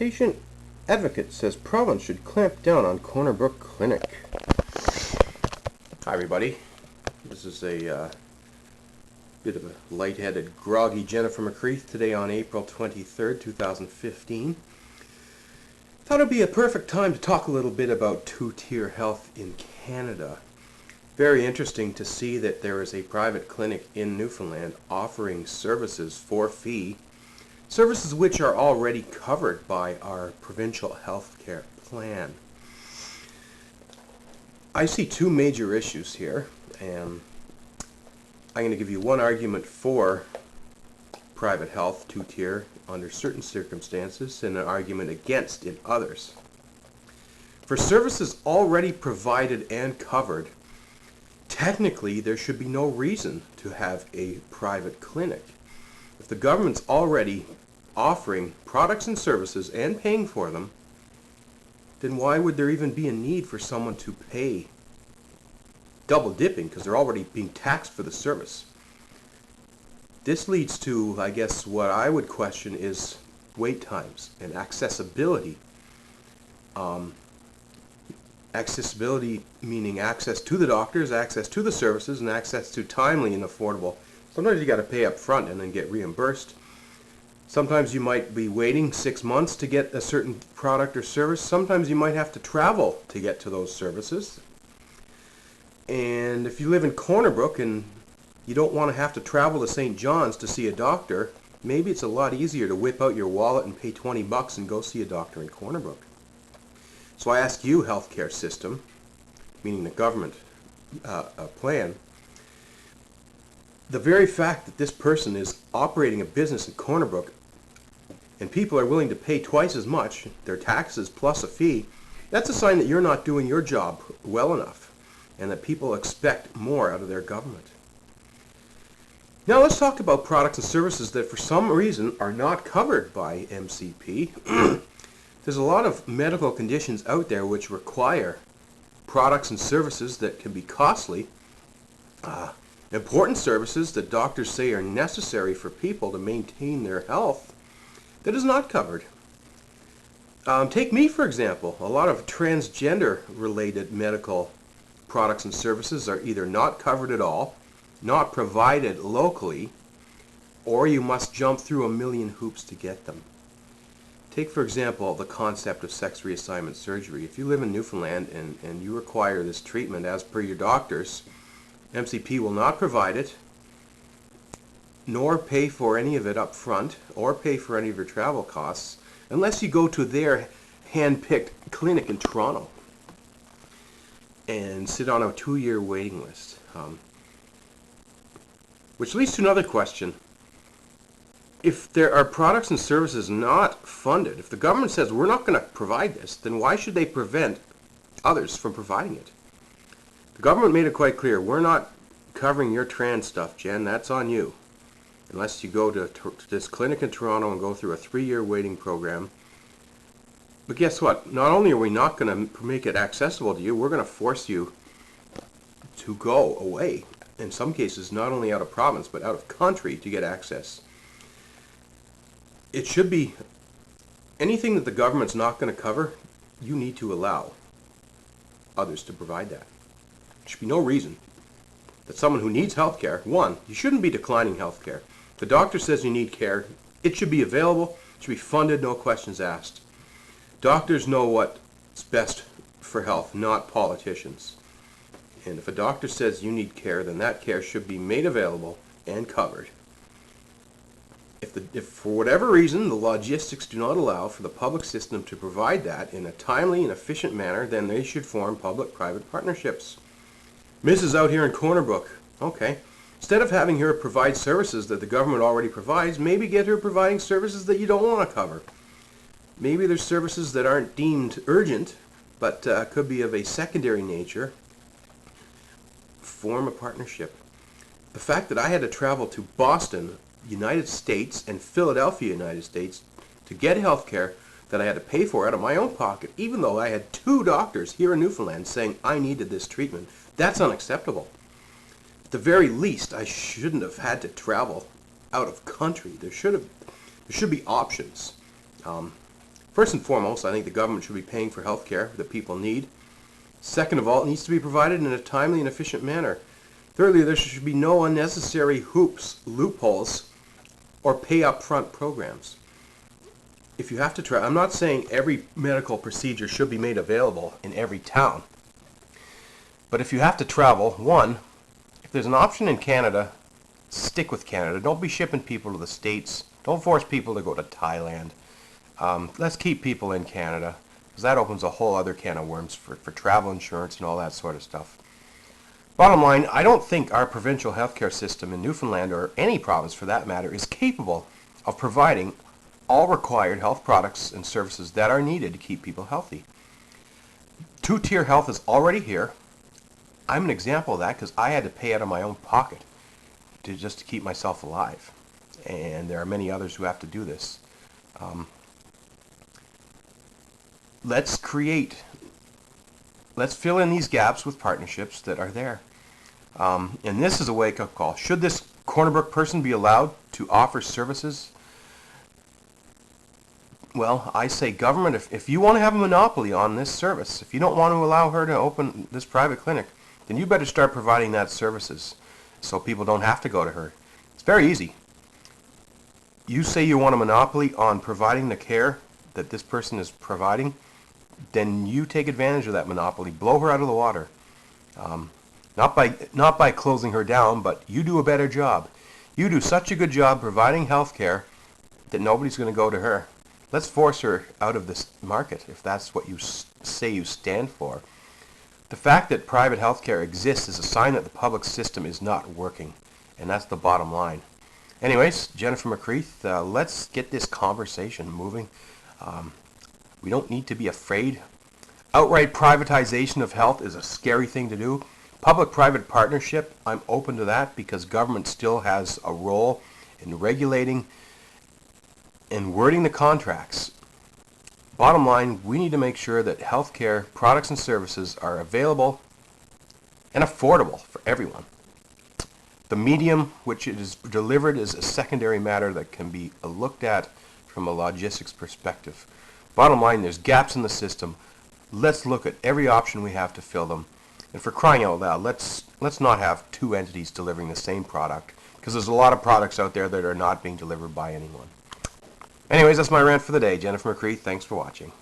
Patient advocate says province should clamp down on Corner Brook Clinic. Hi everybody. This is a bit of a lightheaded, groggy Jennifer McCreath today on April 23rd, 2015. Thought it'd be a perfect time to talk a little bit about two-tier health in Canada. Very interesting to see that there is a private clinic in Newfoundland offering services for fee, services which are already covered by our provincial health care plan. I see two major issues here, and I'm going to give you one argument for private health, two-tier, under certain circumstances, and an argument against in others. For services already provided and covered, technically there should be no reason to have a private clinic. If the government's already offering products and services and paying for them, then why would there even be a need for someone to pay double dipping, because they're already being taxed for the service? This leads to, I guess, what I would question is wait times and accessibility. Accessibility meaning access to the doctors, access to the services, and access to timely and affordable. Sometimes you got to pay up front and then get reimbursed. Sometimes you might be waiting 6 months to get a certain product or service. Sometimes you might have to travel to get to those services. And if you live in Corner Brook and you don't want to have to travel to St. John's to see a doctor, maybe it's a lot easier to whip out your wallet and pay 20 bucks and go see a doctor in Corner Brook. So I ask you, healthcare system, meaning the government plan, the very fact that this person is operating a business in Corner Brook and people are willing to pay twice as much, their taxes plus a fee, that's a sign that you're not doing your job well enough and that people expect more out of their government. Now let's talk about products and services that for some reason are not covered by MCP. There's a lot of medical conditions out there which require products and services that can be costly, important services that doctors say are necessary for people to maintain their health, that is not covered. Take me, for example. A lot of transgender-related medical products and services are either not covered at all, not provided locally, or you must jump through a million hoops to get them. Take, for example, the concept of sex reassignment surgery. If you live in Newfoundland and you require this treatment as per your doctors, MCP will not provide it, nor pay for any of it up front, or pay for any of your travel costs, unless you go to their hand-picked clinic in Toronto and sit on a 2-year waiting list. Which leads to another question. If there are products and services not funded, if the government says we're not going to provide this, then why should they prevent others from providing it? The government made it quite clear, we're not covering your trans stuff, Jen, that's on you. Unless you go to this clinic in Toronto and go through a 3-year waiting program. But guess what? Not only are we not going to make it accessible to you, we're going to force you to go away. In some cases, not only out of province, but out of country to get access. It should be anything that the government's not going to cover, you need to allow others to provide that. There should be no reason that someone who needs health care, one, you shouldn't be declining health care. If the doctor says you need care, it should be available, it should be funded, no questions asked. Doctors know what's best for health, not politicians. And if a doctor says you need care, then that care should be made available and covered. If for whatever reason the logistics do not allow for the public system to provide that in a timely and efficient manner, then they should form public-private partnerships. Mrs. out here in Corner Brook, okay. Instead of having her provide services that the government already provides, maybe get her providing services that you don't want to cover. Maybe there's services that aren't deemed urgent, but could be of a secondary nature. Form a partnership. The fact that I had to travel to Boston, United States, and Philadelphia, United States, to get health care that I had to pay for out of my own pocket, even though I had 2 doctors here in Newfoundland saying I needed this treatment, that's unacceptable. At the very least, I shouldn't have had to travel out of country. There should be options. First and foremost, I think the government should be paying for health care that people need. Second of all, it needs to be provided in a timely and efficient manner. Thirdly, there should be no unnecessary hoops, loopholes, or pay up front programs. If you have to try, I'm not saying every medical procedure should be made available in every town. But if you have to travel, one, if there's an option in Canada, stick with Canada. Don't be shipping people to the States. Don't force people to go to Thailand. Let's keep people in Canada, because that opens a whole other can of worms for travel insurance and all that sort of stuff. Bottom line, I don't think our provincial healthcare system in Newfoundland, or any province for that matter, is capable of providing all required health products and services that are needed to keep people healthy. Two-tier health is already here. I'm an example of that because I had to pay out of my own pocket just to keep myself alive. And there are many others who have to do this. Let's fill in these gaps with partnerships that are there. And this is a wake-up call. Should this Corner Brook person be allowed to offer services? Well, I say government, if you want to have a monopoly on this service, if you don't want to allow her to open this private clinic, then you better start providing that services so people don't have to go to her. It's very easy. You say you want a monopoly on providing the care that this person is providing, then you take advantage of that monopoly. Blow her out of the water. Not by closing her down, but you do a better job. You do such a good job providing health care that nobody's going to go to her. Let's force her out of this market if that's what you say you stand for. The fact that private health care exists is a sign that the public system is not working, and that's the bottom line. Anyways, Jennifer McCreath, let's get this conversation moving. We don't need to be afraid. Outright privatization of health is a scary thing to do. Public-private partnership, I'm open to that because government still has a role in regulating and wording the contracts. Bottom line, we need to make sure that healthcare products and services are available and affordable for everyone. The medium which it is delivered is a secondary matter that can be looked at from a logistics perspective. Bottom line, there's gaps in the system. Let's look at every option we have to fill them. And for crying out loud, let's not have two entities delivering the same product, because there's a lot of products out there that are not being delivered by anyone. Anyways, that's my rant for the day. Jennifer McCreath, thanks for watching.